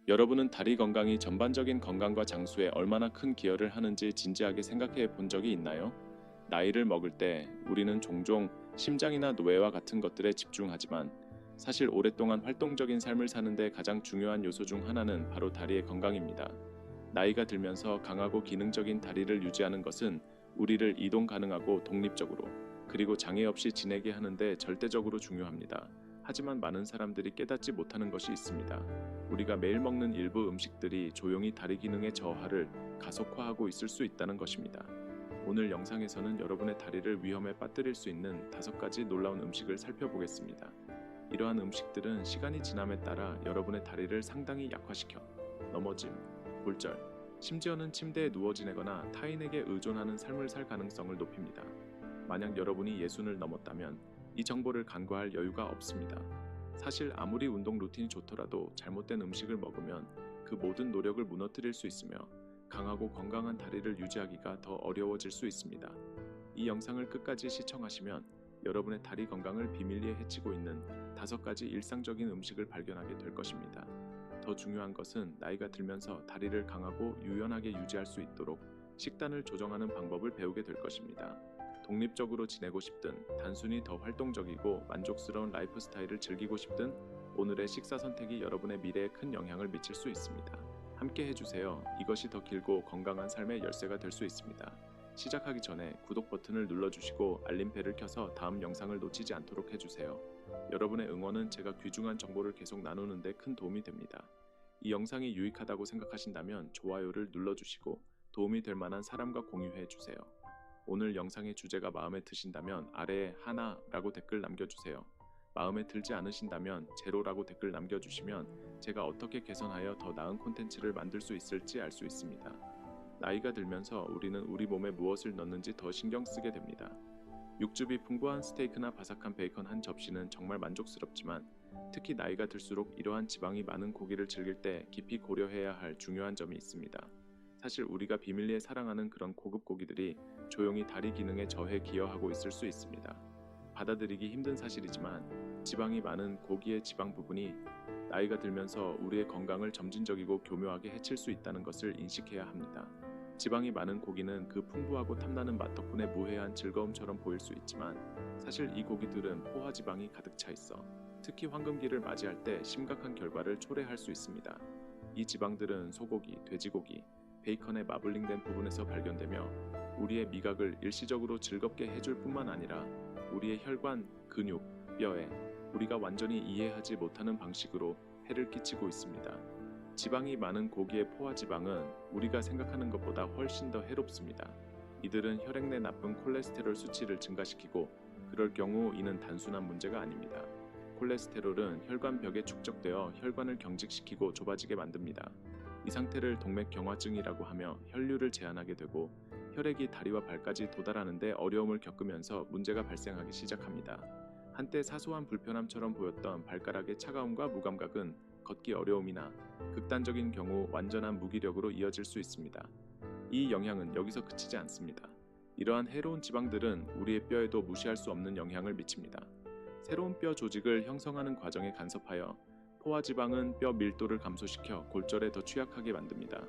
여러분은 다리 건강이 전반적인 건강과 장수에 얼마나 큰 기여를 하는지 진지하게 생각해 본 적이 있나요? 나이를 먹을 때 우리는 종종 심장이나 뇌와 같은 것들에 집중하지만 사실 오랫동안 활동적인 삶을 사는데 가장 중요한 요소 중 하나는 바로 다리의 건강입니다. 나이가 들면서 강하고 기능적인 다리를 유지하는 것은 우리를 이동 가능하고 독립적으로 그리고 장애 없이 지내게 하는데 절대적으로 중요합니다. 하지만 많은 사람들이 깨닫지 못하는 것이 있습니다. 우리가 매일 먹는 일부 음식들이 조용히 다리 기능의 저하를 가속화하고 있을 수 있다는 것입니다. 오늘 영상에서는 여러분의 다리를 위험에 빠뜨릴 수 있는 5가지 놀라운 음식을 살펴보겠습니다. 이러한 음식들은 시간이 지남에 따라 여러분의 다리를 상당히 약화시켜 넘어짐, 골절, 심지어는 침대에 누워 지내거나 타인에게 의존하는 삶을 살 가능성을 높입니다. 만약 여러분이 60을 넘었다면 이 정보를 간과할 여유가 없습니다. 사실 아무리 운동 루틴이 좋더라도 잘못된 음식을 먹으면 그 모든 노력을 무너뜨릴 수 있으며 강하고 건강한 다리를 유지하기가 더 어려워질 수 있습니다. 이 영상을 끝까지 시청하시면 여러분의 다리 건강을 비밀리에 해치고 있는 5가지 일상적인 음식을 발견하게 될 것입니다. 더 중요한 것은 나이가 들면서 다리를 강하고 유연하게 유지할 수 있도록 식단을 조정하는 방법을 배우게 될 것입니다. 독립적으로 지내고 싶든 단순히 더 활동적이고 만족스러운 라이프 스타일을 즐기고 싶든 오늘의 식사 선택이 여러분의 미래에 큰 영향을 미칠 수 있습니다. 함께 해주세요. 이것이 더 길고 건강한 삶의 열쇠가 될 수 있습니다. 시작하기 전에 구독 버튼을 눌러주시고 알림벨을 켜서 다음 영상을 놓치지 않도록 해주세요. 여러분의 응원은 제가 귀중한 정보를 계속 나누는 데 큰 도움이 됩니다. 이 영상이 유익하다고 생각하신다면 좋아요를 눌러주시고 도움이 될 만한 사람과 공유해주세요. 오늘 영상의 주제가 마음에 드신다면 아래에 하나라고 댓글 남겨주세요. 마음에 들지 않으신다면 제로라고 댓글 남겨주시면 제가 어떻게 개선하여 더 나은 콘텐츠를 만들 수 있을지 알 수 있습니다. 나이가 들면서 우리는 우리 몸에 무엇을 넣는지 더 신경 쓰게 됩니다. 육즙이 풍부한 스테이크나 바삭한 베이컨 한 접시는 정말 만족스럽지만 특히 나이가 들수록 이러한 지방이 많은 고기를 즐길 때 깊이 고려해야 할 중요한 점이 있습니다. 사실 우리가 비밀리에 사랑하는 그런 고급 고기들이 조용히 다리 기능에 저해 기여하고 있을 수 있습니다. 받아들이기 힘든 사실이지만 지방이 많은 고기의 지방 부분이 나이가 들면서 우리의 건강을 점진적이고 교묘하게 해칠 수 있다는 것을 인식해야 합니다. 지방이 많은 고기는 그 풍부하고 탐나는 맛 덕분에 무해한 즐거움처럼 보일 수 있지만 사실 이 고기들은 포화 지방이 가득 차 있어 특히 황금기를 맞이할 때 심각한 결과를 초래할 수 있습니다. 이 지방들은 소고기, 돼지고기, 베이컨의 마블링된 부분에서 발견되며 우리의 미각을 일시적으로 즐겁게 해줄 뿐만 아니라 우리의 혈관, 근육, 뼈에 우리가 완전히 이해하지 못하는 방식으로 해를 끼치고 있습니다. 지방이 많은 고기의 포화지방은 우리가 생각하는 것보다 훨씬 더 해롭습니다. 이들은 혈액 내 나쁜 콜레스테롤 수치를 증가시키고 그럴 경우 이는 단순한 문제가 아닙니다. 콜레스테롤은 혈관벽에 축적되어 혈관을 경직시키고 좁아지게 만듭니다. 이 상태를 동맥경화증이라고 하며 혈류를 제한하게 되고 혈액이 다리와 발까지 도달하는 데 어려움을 겪으면서 문제가 발생하기 시작합니다. 한때 사소한 불편함처럼 보였던 발가락의 차가움과 무감각은 걷기 어려움이나 극단적인 경우 완전한 무기력으로 이어질 수 있습니다. 이 영향은 여기서 그치지 않습니다. 이러한 해로운 지방들은 우리의 뼈에도 무시할 수 없는 영향을 미칩니다. 새로운 뼈 조직을 형성하는 과정에 간섭하여 포화지방은 뼈 밀도를 감소시켜 골절에 더 취약하게 만듭니다.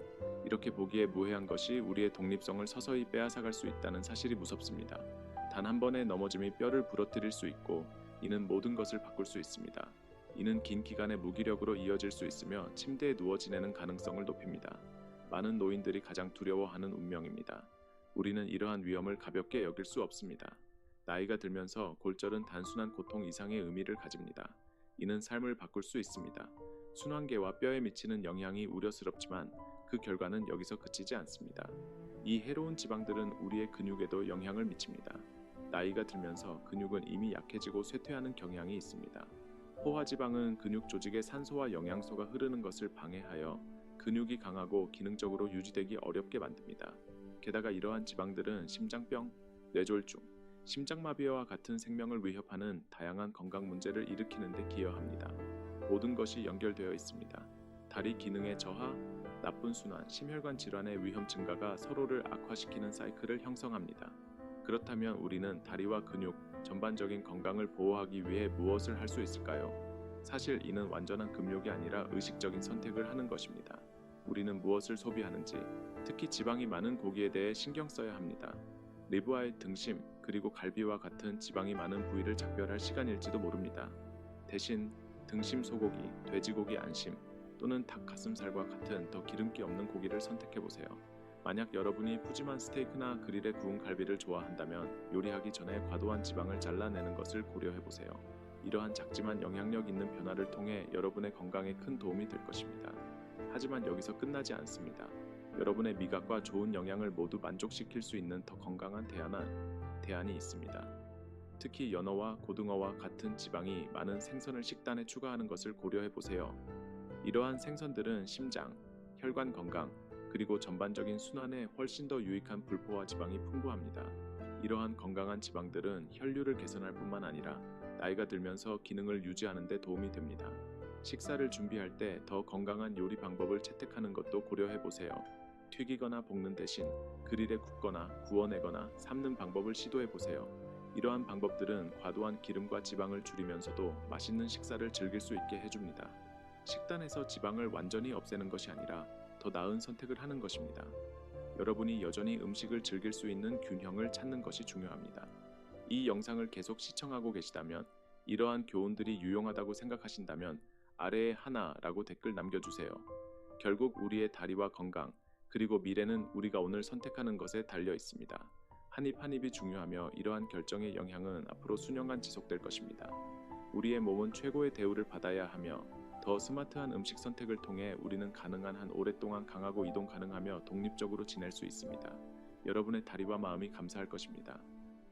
이렇게 보기에 무해한 것이 우리의 독립성을 서서히 빼앗아갈 수 있다는 사실이 무섭습니다. 단 한 번의 넘어짐이 뼈를 부러뜨릴 수 있고 이는 모든 것을 바꿀 수 있습니다. 이는 긴 기간의 무기력으로 이어질 수 있으며 침대에 누워 지내는 가능성을 높입니다. 많은 노인들이 가장 두려워하는 운명입니다. 우리는 이러한 위험을 가볍게 여길 수 없습니다. 나이가 들면서 골절은 단순한 고통 이상의 의미를 가집니다. 이는 삶을 바꿀 수 있습니다. 순환계와 뼈에 미치는 영향이 우려스럽지만 그 결과는 여기서 그치지 않습니다. 이 해로운 지방들은 우리의 근육에도 영향을 미칩니다. 나이가 들면서 근육은 이미 약해지고 쇠퇴하는 경향이 있습니다. 포화지방은 근육 조직에 산소와 영양소가 흐르는 것을 방해하여 근육이 강하고 기능적으로 유지되기 어렵게 만듭니다. 게다가 이러한 지방들은 심장병, 뇌졸중, 심장마비와 같은 생명을 위협하는 다양한 건강 문제를 일으키는 데 기여합니다. 모든 것이 연결되어 있습니다. 다리 기능의 저하, 나쁜 순환, 심혈관 질환의 위험 증가가 서로를 악화시키는 사이클을 형성합니다. 그렇다면 우리는 다리와 근육, 전반적인 건강을 보호하기 위해 무엇을 할 수 있을까요? 사실 이는 완전한 금욕이 아니라 의식적인 선택을 하는 것입니다. 우리는 무엇을 소비하는지, 특히 지방이 많은 고기에 대해 신경 써야 합니다. 리브아이, 등심, 그리고 갈비와 같은 지방이 많은 부위를 작별할 시간일지도 모릅니다. 대신 등심 소고기, 돼지고기 안심 또는 닭 가슴살과 같은 더 기름기 없는 고기를 선택해보세요. 만약 여러분이 푸짐한 스테이크나 그릴에 구운 갈비를 좋아한다면 요리하기 전에 과도한 지방을 잘라내는 것을 고려해보세요. 이러한 작지만 영향력 있는 변화를 통해 여러분의 건강에 큰 도움이 될 것입니다. 하지만 여기서 끝나지 않습니다. 여러분의 미각과 좋은 영양을 모두 만족시킬 수 있는 더 건강한 대안이 있습니다. 특히 연어와 고등어와 같은 지방이 많은 생선을 식단에 추가하는 것을 고려해보세요. 이러한 생선들은 심장, 혈관 건강, 그리고 전반적인 순환에 훨씬 더 유익한 불포화 지방이 풍부합니다. 이러한 건강한 지방들은 혈류를 개선할 뿐만 아니라 나이가 들면서 기능을 유지하는 데 도움이 됩니다. 식사를 준비할 때 더 건강한 요리 방법을 채택하는 것도 고려해보세요. 튀기거나 볶는 대신 그릴에 굽거나 구워내거나 삶는 방법을 시도해보세요. 이러한 방법들은 과도한 기름과 지방을 줄이면서도 맛있는 식사를 즐길 수 있게 해줍니다. 식단에서 지방을 완전히 없애는 것이 아니라 더 나은 선택을 하는 것입니다. 여러분이 여전히 음식을 즐길 수 있는 균형을 찾는 것이 중요합니다. 이 영상을 계속 시청하고 계시다면, 이러한 교훈들이 유용하다고 생각하신다면 아래에 하나라고 댓글 남겨주세요. 결국 우리의 다리와 건강, 그리고 미래는 우리가 오늘 선택하는 것에 달려 있습니다. 한 입 한 입이 중요하며 이러한 결정의 영향은 앞으로 수년간 지속될 것입니다. 우리의 몸은 최고의 대우를 받아야 하며 더 스마트한 음식 선택을 통해 우리는 가능한 한 오랫동안 강하고 이동 가능하며 독립적으로 지낼 수 있습니다. 여러분의 다리와 마음이 감사할 것입니다.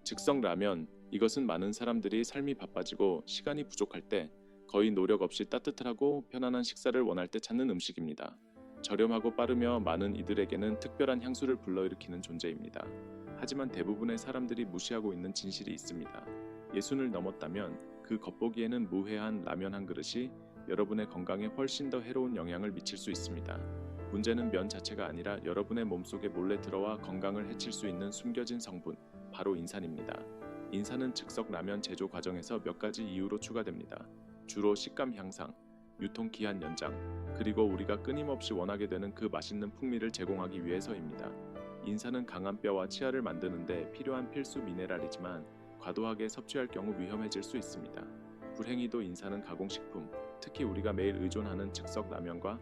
즉석 라면, 이것은 많은 사람들이 삶이 바빠지고 시간이 부족할 때 거의 노력 없이 따뜻하고 편안한 식사를 원할 때 찾는 음식입니다. 저렴하고 빠르며 많은 이들에게는 특별한 향수를 불러일으키는 존재입니다. 하지만 대부분의 사람들이 무시하고 있는 진실이 있습니다. 예순을 넘었다면 그 겉보기에는 무해한 라면 한 그릇이 여러분의 건강에 훨씬 더 해로운 영향을 미칠 수 있습니다. 문제는 면 자체가 아니라 여러분의 몸속에 몰래 들어와 건강을 해칠 수 있는 숨겨진 성분, 바로 인산입니다. 인산은 즉석 라면 제조 과정에서 몇 가지 이유로 추가됩니다. 주로 식감 향상, 유통기한 연장, 그리고 우리가 끊임없이 원하게 되는 그 맛있는 풍미를 제공하기 위해서입니다. 인산은 강한 뼈와 치아를 만드는 데 필요한 필수 미네랄이지만 과도하게 섭취할 경우 위험해질 수 있습니다. 불행히도 인산은 가공식품, 특히 우리가 매일 의존하는 즉석 라면과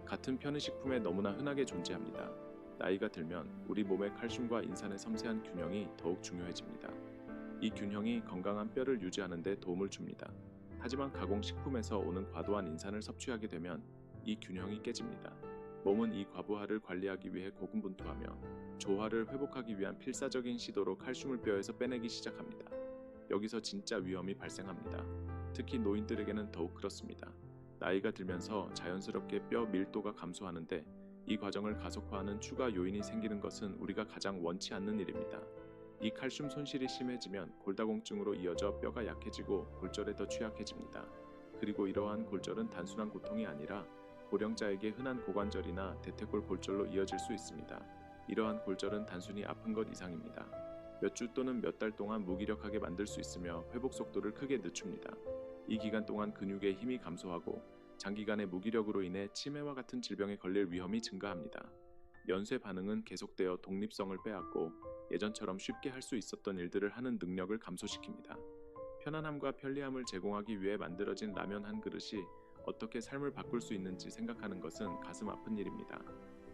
같은 편의식품에 너무나 흔하게 존재합니다. 나이가 들면 우리 몸의 칼슘과 인산의 섬세한 균형이 더욱 중요해집니다. 이 균형이 건강한 뼈를 유지하는 데 도움을 줍니다. 하지만 가공식품에서 오는 과도한 인산을 섭취하게 되면 이 균형이 깨집니다. 몸은 이 과부하를 관리하기 위해 고군분투하며 조화를 회복하기 위한 필사적인 시도로 칼슘을 뼈에서 빼내기 시작합니다. 여기서 진짜 위험이 발생합니다. 특히 노인들에게는 더욱 그렇습니다. 나이가 들면서 자연스럽게 뼈 밀도가 감소하는데 이 과정을 가속화하는 추가 요인이 생기는 것은 우리가 가장 원치 않는 일입니다. 이 칼슘 손실이 심해지면 골다공증으로 이어져 뼈가 약해지고 골절에 더 취약해집니다. 그리고 이러한 골절은 단순한 고통이 아니라 고령자에게 흔한 고관절이나 대퇴골 골절로 이어질 수 있습니다. 이러한 골절은 단순히 아픈 것 이상입니다. 몇 주 또는 몇 달 동안 무기력하게 만들 수 있으며 회복 속도를 크게 늦춥니다. 이 기간 동안 근육의 힘이 감소하고 장기간의 무기력으로 인해 치매와 같은 질병에 걸릴 위험이 증가합니다. 연쇄 반응은 계속되어 독립성을 빼앗고 예전처럼 쉽게 할 수 있었던 일들을 하는 능력을 감소시킵니다. 편안함과 편리함을 제공하기 위해 만들어진 라면 한 그릇이 어떻게 삶을 바꿀 수 있는지 생각하는 것은 가슴 아픈 일입니다.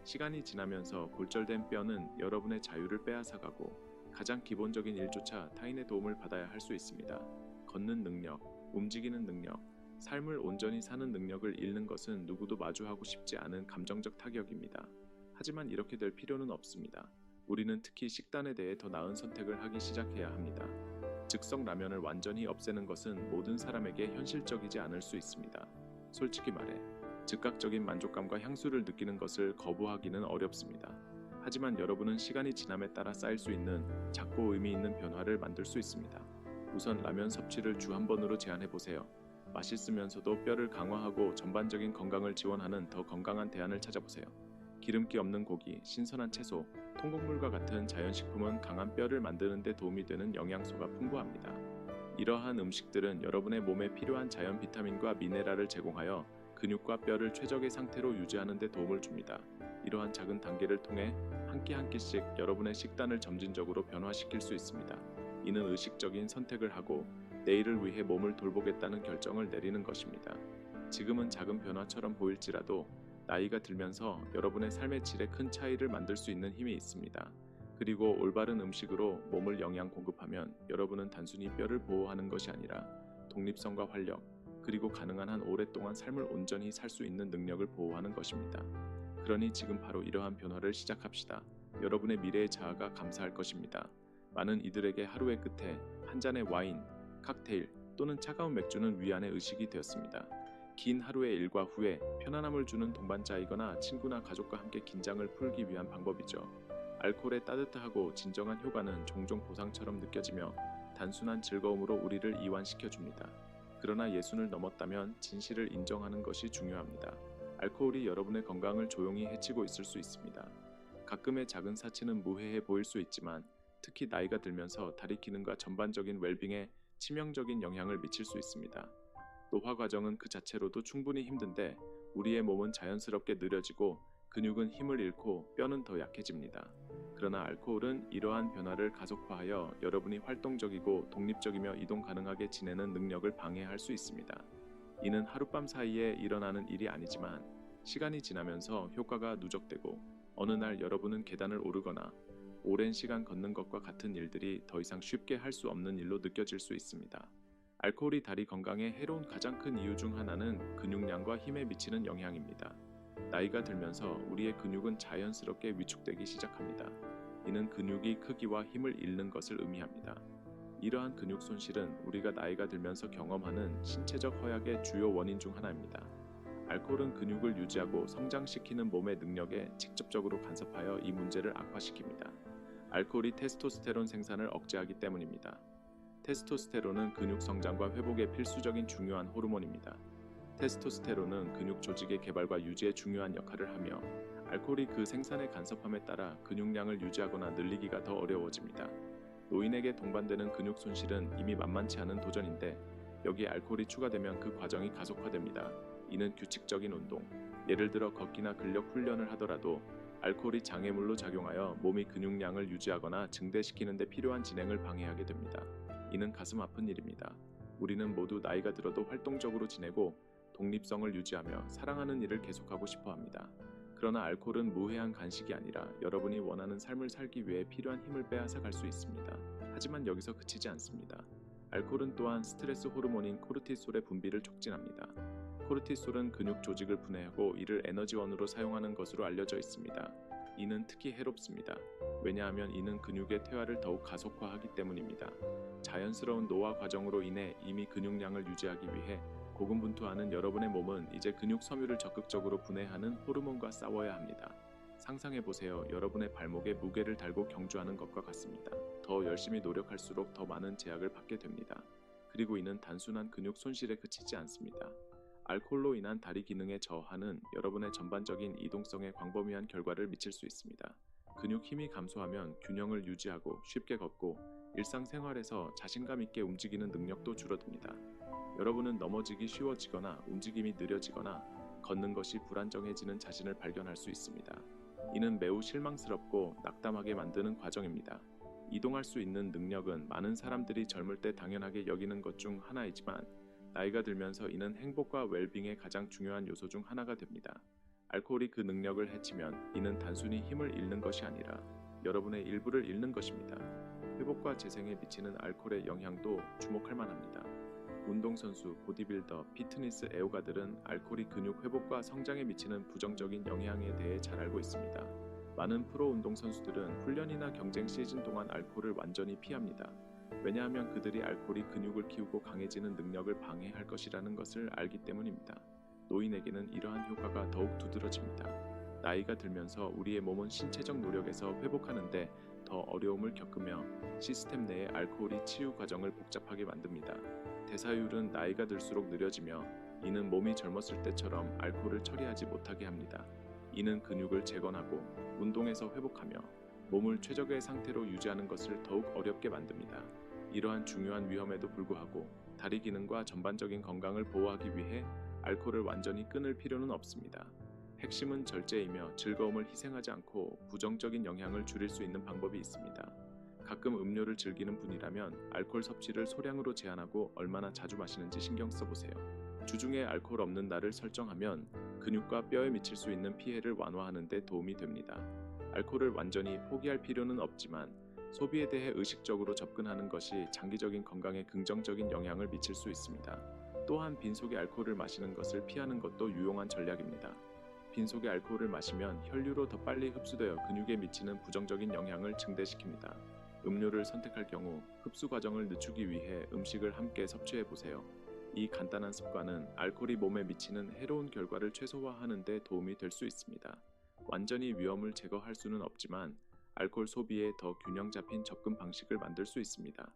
시간이 지나면서 골절된 뼈는 여러분의 자유를 빼앗아가고 가장 기본적인 일조차 타인의 도움을 받아야 할 수 있습니다. 걷는 능력, 움직이는 능력, 삶을 온전히 사는 능력을 잃는 것은 누구도 마주하고 싶지 않은 감정적 타격입니다. 하지만 이렇게 될 필요는 없습니다. 우리는 특히 식단에 대해 더 나은 선택을 하기 시작해야 합니다. 즉석 라면을 완전히 없애는 것은 모든 사람에게 현실적이지 않을 수 있습니다. 솔직히 말해, 즉각적인 만족감과 향수를 느끼는 것을 거부하기는 어렵습니다. 하지만 여러분은 시간이 지남에 따라 쌓일 수 있는 작고 의미 있는 변화를 만들 수 있습니다. 우선 라면 섭취를 주 한 번으로 제한해보세요. 맛있으면서도 뼈를 강화하고 전반적인 건강을 지원하는 더 건강한 대안을 찾아보세요. 기름기 없는 고기, 신선한 채소, 통곡물과 같은 자연식품은 강한 뼈를 만드는 데 도움이 되는 영양소가 풍부합니다. 이러한 음식들은 여러분의 몸에 필요한 자연 비타민과 미네랄을 제공하여 근육과 뼈를 최적의 상태로 유지하는 데 도움을 줍니다. 이러한 작은 단계를 통해 한 끼 한 끼씩 여러분의 식단을 점진적으로 변화시킬 수 있습니다. 이는 의식적인 선택을 하고 내일을 위해 몸을 돌보겠다는 결정을 내리는 것입니다. 지금은 작은 변화처럼 보일지라도 나이가 들면서 여러분의 삶의 질에 큰 차이를 만들 수 있는 힘이 있습니다. 그리고 올바른 음식으로 몸을 영양 공급하면 여러분은 단순히 뼈를 보호하는 것이 아니라 독립성과 활력, 그리고 가능한 한 오랫동안 삶을 온전히 살 수 있는 능력을 보호하는 것입니다. 그러니 지금 바로 이러한 변화를 시작합시다. 여러분의 미래의 자아가 감사할 것입니다. 많은 이들에게 하루의 끝에 한 잔의 와인, 칵테일 또는 차가운 맥주는 위안의 의식이 되었습니다. 긴 하루의 일과 후에 편안함을 주는 동반자이거나 친구나 가족과 함께 긴장을 풀기 위한 방법이죠. 알코올의 따뜻하고 진정한 효과는 종종 보상처럼 느껴지며 단순한 즐거움으로 우리를 이완시켜 줍니다. 그러나 예순을 넘었다면 진실을 인정하는 것이 중요합니다. 알코올이 여러분의 건강을 조용히 해치고 있을 수 있습니다. 가끔의 작은 사치는 무해해 보일 수 있지만 특히 나이가 들면서 다리 기능과 전반적인 웰빙에 치명적인 영향을 미칠 수 있습니다. 노화 과정은 그 자체로도 충분히 힘든데 우리의 몸은 자연스럽게 느려지고 근육은 힘을 잃고 뼈는 더 약해집니다. 그러나 알코올은 이러한 변화를 가속화하여 여러분이 활동적이고 독립적이며 이동 가능하게 지내는 능력을 방해할 수 있습니다. 이는 하룻밤 사이에 일어나는 일이 아니지만 시간이 지나면서 효과가 누적되고 어느 날 여러분은 계단을 오르거나 오랜 시간 걷는 것과 같은 일들이 더 이상 쉽게 할 수 없는 일로 느껴질 수 있습니다. 알코올이 다리 건강에 해로운 가장 큰 이유 중 하나는 근육량과 힘에 미치는 영향입니다. 나이가 들면서 우리의 근육은 자연스럽게 위축되기 시작합니다. 이는 근육이 크기와 힘을 잃는 것을 의미합니다. 이러한 근육 손실은 우리가 나이가 들면서 경험하는 신체적 허약의 주요 원인 중 하나입니다. 알코올은 근육을 유지하고 성장시키는 몸의 능력에 직접적으로 간섭하여 이 문제를 악화시킵니다. 알코올이 테스토스테론 생산을 억제하기 때문입니다. 테스토스테론은 근육 성장과 회복에 필수적인 중요한 호르몬입니다. 테스토스테론은 근육 조직의 개발과 유지에 중요한 역할을 하며 알코올이 그 생산에 간섭함에 따라 근육량을 유지하거나 늘리기가 더 어려워집니다. 노인에게 동반되는 근육 손실은 이미 만만치 않은 도전인데 여기에 알코올이 추가되면 그 과정이 가속화됩니다. 이는 규칙적인 운동, 예를 들어 걷기나 근력 훈련을 하더라도 알코올이 장애물로 작용하여 몸이 근육량을 유지하거나 증대시키는 데 필요한 진행을 방해하게 됩니다. 이는 가슴 아픈 일입니다. 우리는 모두 나이가 들어도 활동적으로 지내고 독립성을 유지하며 사랑하는 일을 계속하고 싶어 합니다. 그러나 알코올은 무해한 간식이 아니라 여러분이 원하는 삶을 살기 위해 필요한 힘을 빼앗아 갈 수 있습니다. 하지만 여기서 그치지 않습니다. 알코올은 또한 스트레스 호르몬인 코르티솔의 분비를 촉진합니다. 코르티솔은 근육 조직을 분해하고 이를 에너지원으로 사용하는 것으로 알려져 있습니다. 이는 특히 해롭습니다. 왜냐하면 이는 근육의 퇴화를 더욱 가속화하기 때문입니다. 자연스러운 노화 과정으로 인해 이미 근육량을 유지하기 위해 고군분투하는 여러분의 몸은 이제 근육 섬유를 적극적으로 분해하는 호르몬과 싸워야 합니다. 상상해보세요. 여러분의 발목에 무게를 달고 경주하는 것과 같습니다. 더 열심히 노력할수록 더 많은 제약을 받게 됩니다. 그리고 이는 단순한 근육 손실에 그치지 않습니다. 알코올로 인한 다리 기능의 저하는 여러분의 전반적인 이동성에 광범위한 결과를 미칠 수 있습니다. 근육 힘이 감소하면 균형을 유지하고 쉽게 걷고 일상생활에서 자신감 있게 움직이는 능력도 줄어듭니다. 여러분은 넘어지기 쉬워지거나 움직임이 느려지거나 걷는 것이 불안정해지는 자신을 발견할 수 있습니다. 이는 매우 실망스럽고 낙담하게 만드는 과정입니다. 이동할 수 있는 능력은 많은 사람들이 젊을 때 당연하게 여기는 것 중 하나이지만 나이가 들면서 이는 행복과 웰빙의 가장 중요한 요소 중 하나가 됩니다. 알코올이 그 능력을 해치면 이는 단순히 힘을 잃는 것이 아니라 여러분의 일부를 잃는 것입니다. 회복과 재생에 미치는 알코올의 영향도 주목할 만합니다. 운동선수, 보디빌더, 피트니스 애호가들은 알코올이 근육 회복과 성장에 미치는 부정적인 영향에 대해 잘 알고 있습니다. 많은 프로 운동선수들은 훈련이나 경쟁 시즌 동안 알코올을 완전히 피합니다. 왜냐하면 그들이 알코올이 근육을 키우고 강해지는 능력을 방해할 것이라는 것을 알기 때문입니다. 노인에게는 이러한 효과가 더욱 두드러집니다. 나이가 들면서 우리의 몸은 신체적 노력에서 회복하는데 더 어려움을 겪으며 시스템 내의 알코올이 치유 과정을 복잡하게 만듭니다. 대사율은 나이가 들수록 느려지며 이는 몸이 젊었을 때처럼 알코올을 처리하지 못하게 합니다. 이는 근육을 재건하고 운동에서 회복하며 몸을 최적의 상태로 유지하는 것을 더욱 어렵게 만듭니다. 이러한 중요한 위험에도 불구하고 다리 기능과 전반적인 건강을 보호하기 위해 알코올을 완전히 끊을 필요는 없습니다. 핵심은 절제이며 즐거움을 희생하지 않고 부정적인 영향을 줄일 수 있는 방법이 있습니다. 가끔 음료를 즐기는 분이라면 알코올 섭취를 소량으로 제한하고 얼마나 자주 마시는지 신경 써보세요. 주중에 알코올 없는 날을 설정하면 근육과 뼈에 미칠 수 있는 피해를 완화하는 데 도움이 됩니다. 알코올을 완전히 포기할 필요는 없지만 소비에 대해 의식적으로 접근하는 것이 장기적인 건강에 긍정적인 영향을 미칠 수 있습니다. 또한 빈속에 알코올을 마시는 것을 피하는 것도 유용한 전략입니다. 빈속에 알코올을 마시면 혈류로 더 빨리 흡수되어 근육에 미치는 부정적인 영향을 증대시킵니다. 음료를 선택할 경우 흡수 과정을 늦추기 위해 음식을 함께 섭취해 보세요. 이 간단한 습관은 알코올이 몸에 미치는 해로운 결과를 최소화하는 데 도움이 될 수 있습니다. 완전히 위험을 제거할 수는 없지만 알코올 소비에 더 균형 잡힌 접근 방식을 만들 수 있습니다.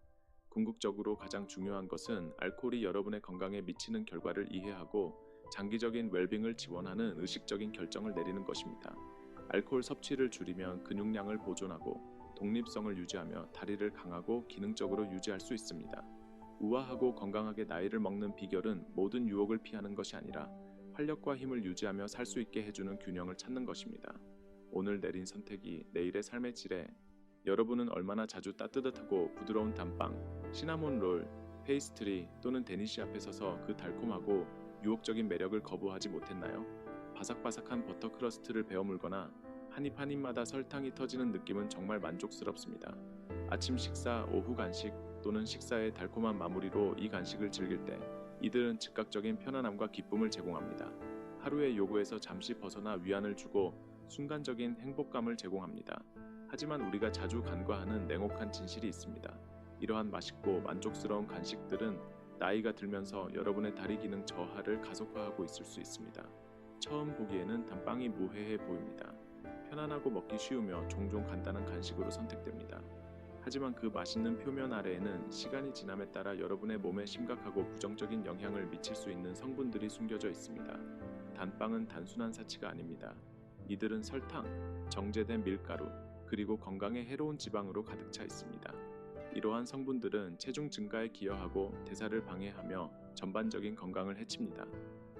궁극적으로 가장 중요한 것은 알코올이 여러분의 건강에 미치는 결과를 이해하고 장기적인 웰빙을 지원하는 의식적인 결정을 내리는 것입니다. 알코올 섭취를 줄이면 근육량을 보존하고 독립성을 유지하며 다리를 강하고 기능적으로 유지할 수 있습니다. 우아하고 건강하게 나이를 먹는 비결은 모든 유혹을 피하는 것이 아니라 활력과 힘을 유지하며 살 수 있게 해주는 균형을 찾는 것입니다. 오늘 내린 선택이 내일의 삶의 질에 여러분은 얼마나 자주 따뜻하고 부드러운 단빵, 시나몬 롤, 페이스트리 또는 데니쉬 앞에 서서 그 달콤하고 유혹적인 매력을 거부하지 못했나요? 바삭바삭한 버터 크러스트를 베어 물거나 한 입 한 입마다 설탕이 터지는 느낌은 정말 만족스럽습니다. 아침 식사, 오후 간식 또는 식사의 달콤한 마무리로 이 간식을 즐길 때 이들은 즉각적인 편안함과 기쁨을 제공합니다. 하루의 요구에서 잠시 벗어나 위안을 주고 순간적인 행복감을 제공합니다. 하지만 우리가 자주 간과하는 냉혹한 진실이 있습니다. 이러한 맛있고 만족스러운 간식들은 나이가 들면서 여러분의 다리 기능 저하를 가속화하고 있을 수 있습니다. 처음 보기에는 단빵이 무해해 보입니다. 편안하고 먹기 쉬우며 종종 간단한 간식으로 선택됩니다. 하지만 그 맛있는 표면 아래에는 시간이 지남에 따라 여러분의 몸에 심각하고 부정적인 영향을 미칠 수 있는 성분들이 숨겨져 있습니다. 단빵은 단순한 사치가 아닙니다. 이들은 설탕, 정제된 밀가루, 그리고 건강에 해로운 지방으로 가득 차 있습니다. 이러한 성분들은 체중 증가에 기여하고 대사를 방해하며 전반적인 건강을 해칩니다.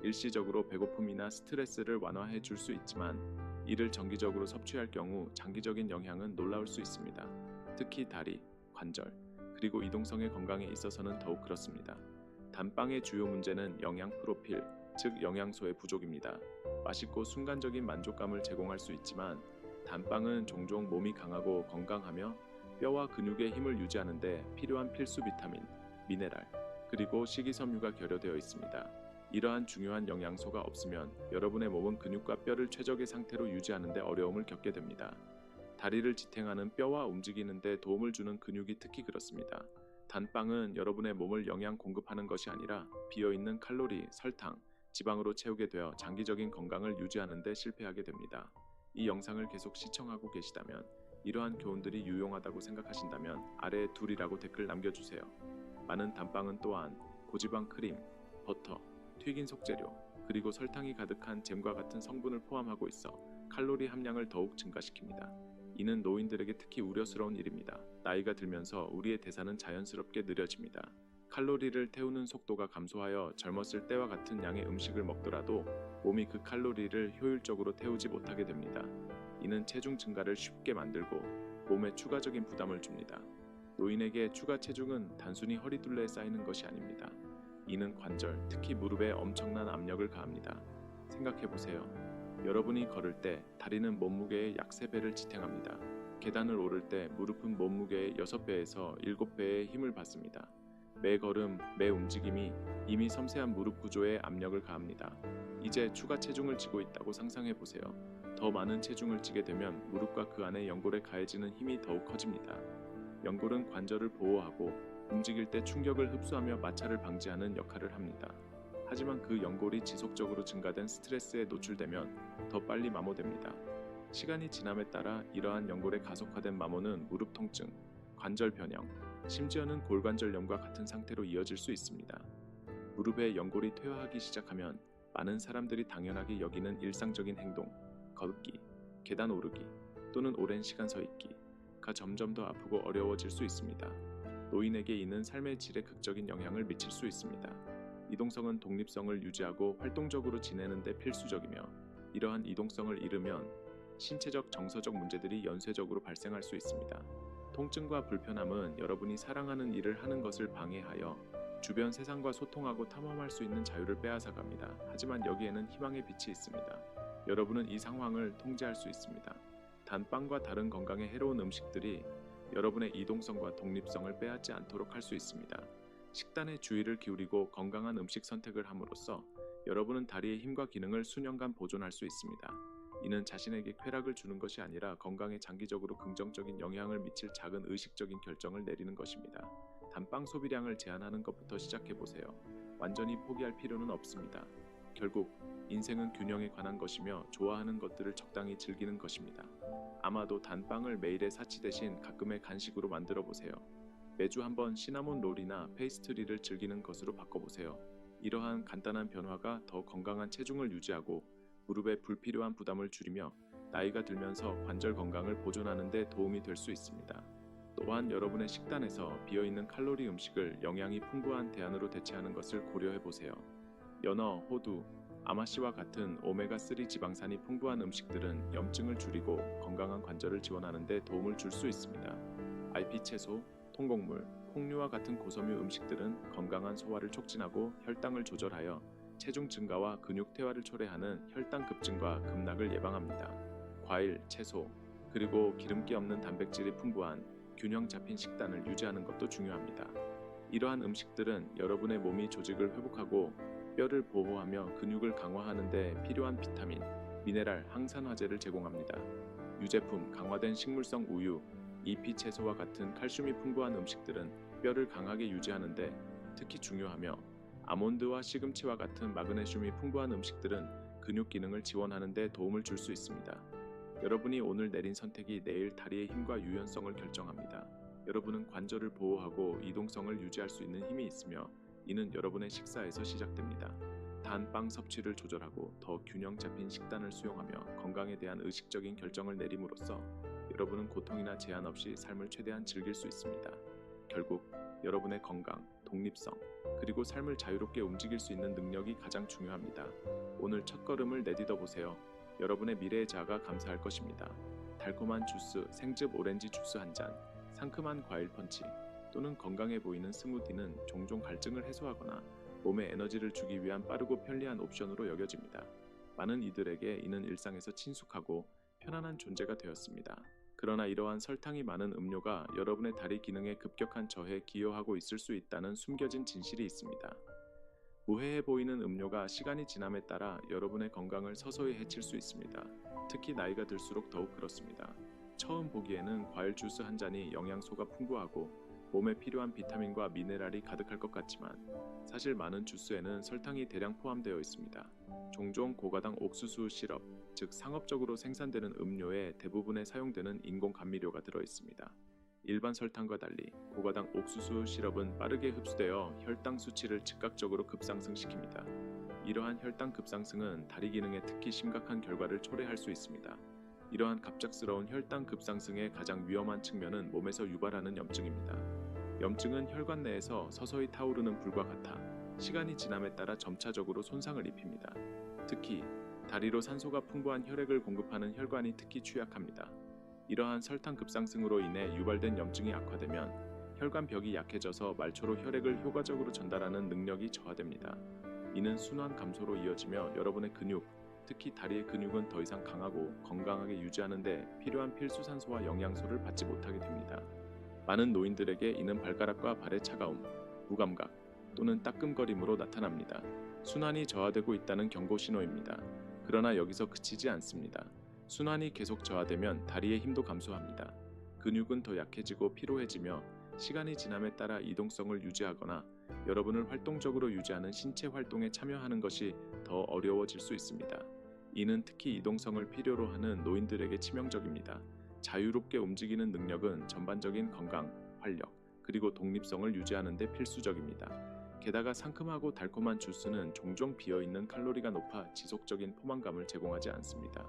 일시적으로 배고픔이나 스트레스를 완화해 줄 수 있지만 이를 정기적으로 섭취할 경우 장기적인 영향은 놀라울 수 있습니다. 특히 다리, 관절, 그리고 이동성의 건강에 있어서는 더욱 그렇습니다. 단빵의 주요 문제는 영양 프로필, 즉 영양소의 부족입니다. 맛있고 순간적인 만족감을 제공할 수 있지만 단빵은 종종 몸이 강하고 건강하며 뼈와 근육의 힘을 유지하는 데 필요한 필수 비타민, 미네랄, 그리고 식이섬유가 결여되어 있습니다. 이러한 중요한 영양소가 없으면 여러분의 몸은 근육과 뼈를 최적의 상태로 유지하는 데 어려움을 겪게 됩니다. 다리를 지탱하는 뼈와 움직이는 데 도움을 주는 근육이 특히 그렇습니다. 단빵은 여러분의 몸을 영양 공급하는 것이 아니라 비어있는 칼로리, 설탕, 지방으로 채우게 되어 장기적인 건강을 유지하는 데 실패하게 됩니다. 이 영상을 계속 시청하고 계시다면 이러한 교훈들이 유용하다고 생각하신다면 아래에 둘이라고 댓글 남겨주세요. 많은 단빵은 또한 고지방 크림, 버터, 튀긴 속재료, 그리고 설탕이 가득한 잼과 같은 성분을 포함하고 있어 칼로리 함량을 더욱 증가시킵니다. 이는 노인들에게 특히 우려스러운 일입니다. 나이가 들면서 우리의 대사는 자연스럽게 느려집니다. 칼로리를 태우는 속도가 감소하여 젊었을 때와 같은 양의 음식을 먹더라도 몸이 그 칼로리를 효율적으로 태우지 못하게 됩니다. 이는 체중 증가를 쉽게 만들고 몸에 추가적인 부담을 줍니다. 노인에게 추가 체중은 단순히 허리둘레에 쌓이는 것이 아닙니다. 이는 관절, 특히 무릎에 엄청난 압력을 가합니다. 생각해보세요. 여러분이 걸을 때 다리는 몸무게의 약 3배를 지탱합니다. 계단을 오를 때 무릎은 몸무게의 6배에서 7배의 힘을 받습니다. 매 걸음, 매 움직임이 이미 섬세한 무릎 구조에 압력을 가합니다. 이제 추가 체중을 지고 있다고 상상해보세요. 더 많은 체중을 지게 되면 무릎과 그 안에 연골에 가해지는 힘이 더욱 커집니다. 연골은 관절을 보호하고 움직일 때 충격을 흡수하며 마찰을 방지하는 역할을 합니다. 하지만 그 연골이 지속적으로 증가된 스트레스에 노출되면 더 빨리 마모됩니다. 시간이 지남에 따라 이러한 연골의 가속화된 마모는 무릎 통증, 관절 변형, 심지어는 골관절염과 같은 상태로 이어질 수 있습니다. 무릎의 연골이 퇴화하기 시작하면 많은 사람들이 당연하게 여기는 일상적인 행동, 걷기, 계단 오르기 또는 오랜 시간 서 있기가 점점 더 아프고 어려워질 수 있습니다. 노인에게 이는 삶의 질에 극적인 영향을 미칠 수 있습니다. 이동성은 독립성을 유지하고 활동적으로 지내는 데 필수적이며 이러한 이동성을 잃으면 신체적 정서적 문제들이 연쇄적으로 발생할 수 있습니다. 통증과 불편함은 여러분이 사랑하는 일을 하는 것을 방해하여 주변 세상과 소통하고 탐험할 수 있는 자유를 빼앗아갑니다. 하지만 여기에는 희망의 빛이 있습니다. 여러분은 이 상황을 통제할 수 있습니다. 단 빵과 다른 건강에 해로운 음식들이 여러분의 이동성과 독립성을 빼앗지 않도록 할 수 있습니다. 식단에 주의를 기울이고 건강한 음식 선택을 함으로써 여러분은 다리의 힘과 기능을 수년간 보존할 수 있습니다. 이는 자신에게 쾌락을 주는 것이 아니라 건강에 장기적으로 긍정적인 영향을 미칠 작은 의식적인 결정을 내리는 것입니다. 단빵 소비량을 제한하는 것부터 시작해 보세요. 완전히 포기할 필요는 없습니다. 결국 인생은 균형에 관한 것이며 좋아하는 것들을 적당히 즐기는 것입니다. 아마도 단빵을 매일의 사치 대신 가끔의 간식으로 만들어 보세요. 매주 한번 시나몬 롤이나 페이스트리를 즐기는 것으로 바꿔보세요. 이러한 간단한 변화가 더 건강한 체중을 유지하고 무릎의 불필요한 부담을 줄이며 나이가 들면서 관절 건강을 보존하는 데 도움이 될 수 있습니다. 또한 여러분의 식단에서 비어있는 칼로리 음식을 영양이 풍부한 대안으로 대체하는 것을 고려해 보세요. 연어, 호두, 아마씨와 같은 오메가3 지방산이 풍부한 음식들은 염증을 줄이고 건강한 관절을 지원하는 데 도움을 줄 수 있습니다. IP 채소, 통곡물, 콩류와 같은 고섬유 음식들은 건강한 소화를 촉진하고 혈당을 조절하여 체중 증가와 근육 퇴화를 초래하는 혈당 급증과 급락을 예방합니다. 과일, 채소, 그리고 기름기 없는 단백질이 풍부한 균형 잡힌 식단을 유지하는 것도 중요합니다. 이러한 음식들은 여러분의 몸이 조직을 회복하고 뼈를 보호하며 근육을 강화하는 데 필요한 비타민, 미네랄, 항산화제를 제공합니다. 유제품, 강화된 식물성 우유, 잎이 채소와 같은 칼슘이 풍부한 음식들은 뼈를 강하게 유지하는 데 특히 중요하며 아몬드와 시금치와 같은 마그네슘이 풍부한 음식들은 근육 기능을 지원하는 데 도움을 줄 수 있습니다. 여러분이 오늘 내린 선택이 내일 다리의 힘과 유연성을 결정합니다. 여러분은 관절을 보호하고 이동성을 유지할 수 있는 힘이 있으며 이는 여러분의 식사에서 시작됩니다. 단 빵 섭취를 조절하고 더 균형 잡힌 식단을 수용하며 건강에 대한 의식적인 결정을 내림으로써 여러분은 고통이나 제한 없이 삶을 최대한 즐길 수 있습니다. 결국 여러분의 건강, 독립성, 그리고 삶을 자유롭게 움직일 수 있는 능력이 가장 중요합니다. 오늘 첫걸음을 내딛어 보세요. 여러분의 미래의 자아가 감사할 것입니다. 달콤한 주스, 생즙 오렌지 주스 한 잔, 상큼한 과일 펀치, 또는 건강해 보이는 스무디는 종종 갈증을 해소하거나 몸에 에너지를 주기 위한 빠르고 편리한 옵션으로 여겨집니다. 많은 이들에게 이는 일상에서 친숙하고 편안한 존재가 되었습니다. 그러나 이러한 설탕이 많은 음료가 여러분의 다리 기능에 급격한 저해에 기여하고 있을 수 있다는 숨겨진 진실이 있습니다. 무해해 보이는 음료가 시간이 지남에 따라 여러분의 건강을 서서히 해칠 수 있습니다. 특히 나이가 들수록 더욱 그렇습니다. 처음 보기에는 과일 주스 한 잔이 영양소가 풍부하고 몸에 필요한 비타민과 미네랄이 가득할 것 같지만 사실 많은 주스에는 설탕이 대량 포함되어 있습니다. 종종 고가당 옥수수 시럽, 즉 상업적으로 생산되는 음료에 대부분에 사용되는 인공 감미료가 들어 있습니다. 일반 설탕과 달리 고가당 옥수수 시럽은 빠르게 흡수되어 혈당 수치를 즉각적으로 급상승시킵니다. 이러한 혈당 급상승은 다리 기능에 특히 심각한 결과를 초래할 수 있습니다. 이러한 갑작스러운 혈당 급상승의 가장 위험한 측면은 몸에서 유발하는 염증입니다. 염증은 혈관 내에서 서서히 타오르는 불과 같아 시간이 지남에 따라 점차적으로 손상을 입힙니다. 특히 다리로 산소가 풍부한 혈액을 공급하는 혈관이 특히 취약합니다. 이러한 설탕 급상승으로 인해 유발된 염증이 악화되면 혈관 벽이 약해져서 말초로 혈액을 효과적으로 전달하는 능력이 저하됩니다. 이는 순환 감소로 이어지며 여러분의 근육, 특히 다리의 근육은 더 이상 강하고 건강하게 유지하는 데 필요한 필수 산소와 영양소를 받지 못하게 됩니다. 많은 노인들에게 이는 발가락과 발의 차가움, 무감각 또는 따끔거림으로 나타납니다. 순환이 저하되고 있다는 경고 신호입니다. 그러나 여기서 그치지 않습니다. 순환이 계속 저하되면 다리의 힘도 감소합니다. 근육은 더 약해지고 피로해지며 시간이 지남에 따라 이동성을 유지하거나 여러분을 활동적으로 유지하는 신체 활동에 참여하는 것이 더 어려워질 수 있습니다. 이는 특히 이동성을 필요로 하는 노인들에게 치명적입니다. 자유롭게 움직이는 능력은 전반적인 건강, 활력, 그리고 독립성을 유지하는 데 필수적입니다. 게다가 상큼하고 달콤한 주스는 종종 비어있는 칼로리가 높아 지속적인 포만감을 제공하지 않습니다.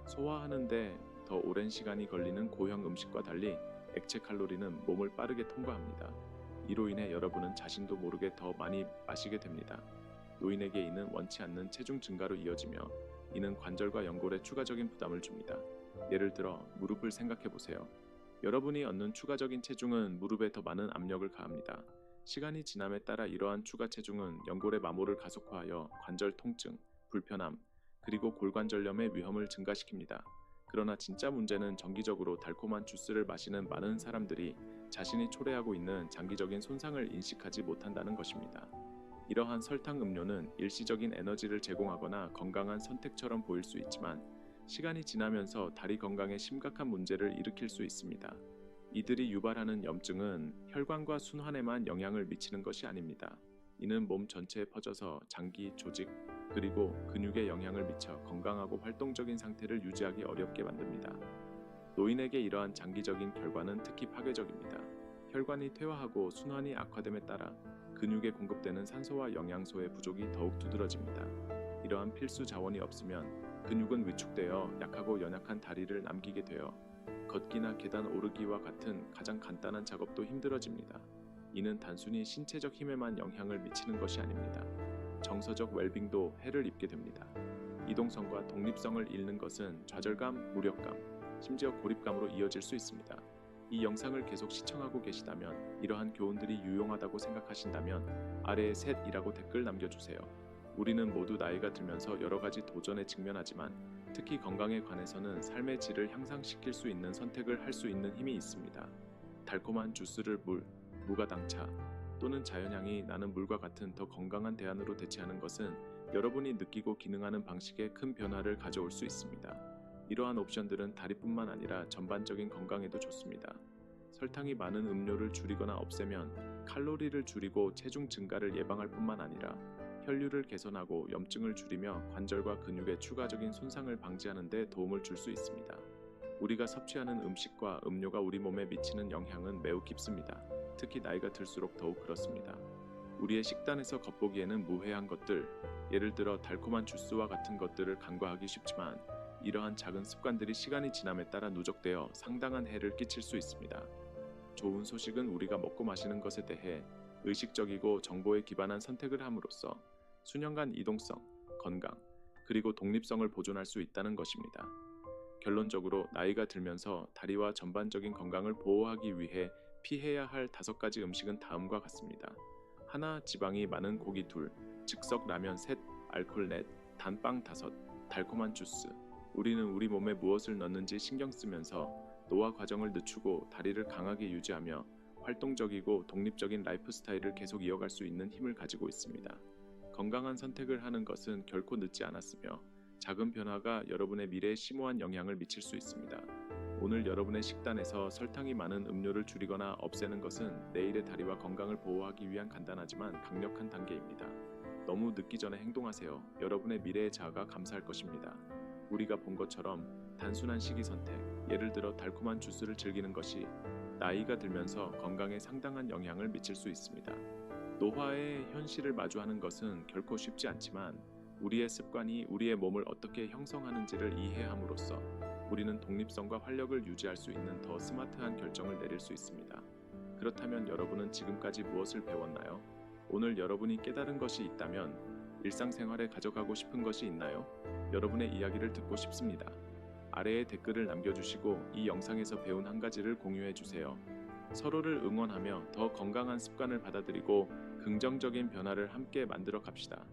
소화하는데 더 오랜 시간이 걸리는 고형 음식과 달리 액체 칼로리는 몸을 빠르게 통과합니다. 이로 인해 여러분은 자신도 모르게 더 많이 마시게 됩니다. 노인에게 이는 원치 않는 체중 증가로 이어지며 이는 관절과 연골에 추가적인 부담을 줍니다. 예를 들어 무릎을 생각해 보세요. 여러분이 얻는 추가적인 체중은 무릎에 더 많은 압력을 가합니다. 시간이 지남에 따라 이러한 추가 체중은 연골의 마모를 가속화하여 관절 통증, 불편함, 그리고 골관절염의 위험을 증가시킵니다. 그러나 진짜 문제는 정기적으로 달콤한 주스를 마시는 많은 사람들이 자신이 초래하고 있는 장기적인 손상을 인식하지 못한다는 것입니다. 이러한 설탕 음료는 일시적인 에너지를 제공하거나 건강한 선택처럼 보일 수 있지만 시간이 지나면서 다리 건강에 심각한 문제를 일으킬 수 있습니다. 이들이 유발하는 염증은 혈관과 순환에만 영향을 미치는 것이 아닙니다. 이는 몸 전체에 퍼져서 장기, 조직, 그리고 근육에 영향을 미쳐 건강하고 활동적인 상태를 유지하기 어렵게 만듭니다. 노인에게 이러한 장기적인 결과는 특히 파괴적입니다. 혈관이 퇴화하고 순환이 악화됨에 따라 근육에 공급되는 산소와 영양소의 부족이 더욱 두드러집니다. 이러한 필수 자원이 없으면 근육은 위축되어 약하고 연약한 다리를 남기게 되어 걷기나 계단 오르기와 같은 가장 간단한 작업도 힘들어집니다. 이는 단순히 신체적 힘에만 영향을 미치는 것이 아닙니다. 정서적 웰빙도 해를 입게 됩니다. 이동성과 독립성을 잃는 것은 좌절감, 무력감, 심지어 고립감으로 이어질 수 있습니다. 이 영상을 계속 시청하고 계시다면 이러한 교훈들이 유용하다고 생각하신다면 아래에 셋이라고 댓글 남겨주세요. 우리는 모두 나이가 들면서 여러 가지 도전에 직면하지만 특히 건강에 관해서는 삶의 질을 향상시킬 수 있는 선택을 할 수 있는 힘이 있습니다. 달콤한 주스를 무가당차 또는 자연향이 나는 물과 같은 더 건강한 대안으로 대체하는 것은 여러분이 느끼고 기능하는 방식에 큰 변화를 가져올 수 있습니다. 이러한 옵션들은 다리뿐만 아니라 전반적인 건강에도 좋습니다. 설탕이 많은 음료를 줄이거나 없애면 칼로리를 줄이고 체중 증가를 예방할 뿐만 아니라 혈류를 개선하고 염증을 줄이며 관절과 근육의 추가적인 손상을 방지하는 데 도움을 줄 수 있습니다. 우리가 섭취하는 음식과 음료가 우리 몸에 미치는 영향은 매우 깊습니다. 특히 나이가 들수록 더욱 그렇습니다. 우리의 식단에서 겉보기에는 무해한 것들, 예를 들어 달콤한 주스와 같은 것들을 간과하기 쉽지만 이러한 작은 습관들이 시간이 지남에 따라 누적되어 상당한 해를 끼칠 수 있습니다. 좋은 소식은 우리가 먹고 마시는 것에 대해 의식적이고 정보에 기반한 선택을 함으로써 수년간 이동성, 건강, 그리고 독립성을 보존할 수 있다는 것입니다. 결론적으로 나이가 들면서 다리와 전반적인 건강을 보호하기 위해 피해야 할 5가지 음식은 다음과 같습니다. 하나, 지방이 많은 고기 2, 즉석 라면 3, 알코올 4, 단빵 5, 달콤한 주스. 우리는 우리 몸에 무엇을 넣는지 신경 쓰면서 노화 과정을 늦추고 다리를 강하게 유지하며 활동적이고 독립적인 라이프 스타일을 계속 이어갈 수 있는 힘을 가지고 있습니다. 건강한 선택을 하는 것은 결코 늦지 않았으며 작은 변화가 여러분의 미래에 심오한 영향을 미칠 수 있습니다. 오늘 여러분의 식단에서 설탕이 많은 음료를 줄이거나 없애는 것은 내일의 다리와 건강을 보호하기 위한 간단하지만 강력한 단계입니다. 너무 늦기 전에 행동하세요. 여러분의 미래의 자아가 감사할 것입니다. 우리가 본 것처럼 단순한 식이 선택, 예를 들어 달콤한 주스를 즐기는 것이 나이가 들면서 건강에 상당한 영향을 미칠 수 있습니다. 노화의 현실을 마주하는 것은 결코 쉽지 않지만 우리의 습관이 우리의 몸을 어떻게 형성하는지를 이해함으로써 우리는 독립성과 활력을 유지할 수 있는 더 스마트한 결정을 내릴 수 있습니다. 그렇다면 여러분은 지금까지 무엇을 배웠나요? 오늘 여러분이 깨달은 것이 있다면 일상생활에 가져가고 싶은 것이 있나요? 여러분의 이야기를 듣고 싶습니다. 아래에 댓글을 남겨주시고 이 영상에서 배운 한 가지를 공유해주세요. 서로를 응원하며 더 건강한 습관을 받아들이고 긍정적인 변화를 함께 만들어 갑시다.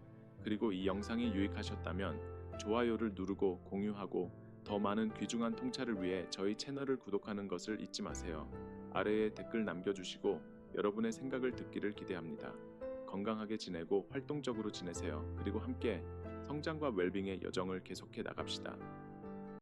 그리고 이 영상이 유익하셨다면 좋아요를 누르고 공유하고 더 많은 귀중한 통찰을 위해 저희 채널을 구독하는 것을 잊지 마세요. 아래에 댓글 남겨주시고 여러분의 생각을 듣기를 기대합니다. 건강하게 지내고 활동적으로 지내세요. 그리고 함께 성장과 웰빙의 여정을 계속해 나갑시다.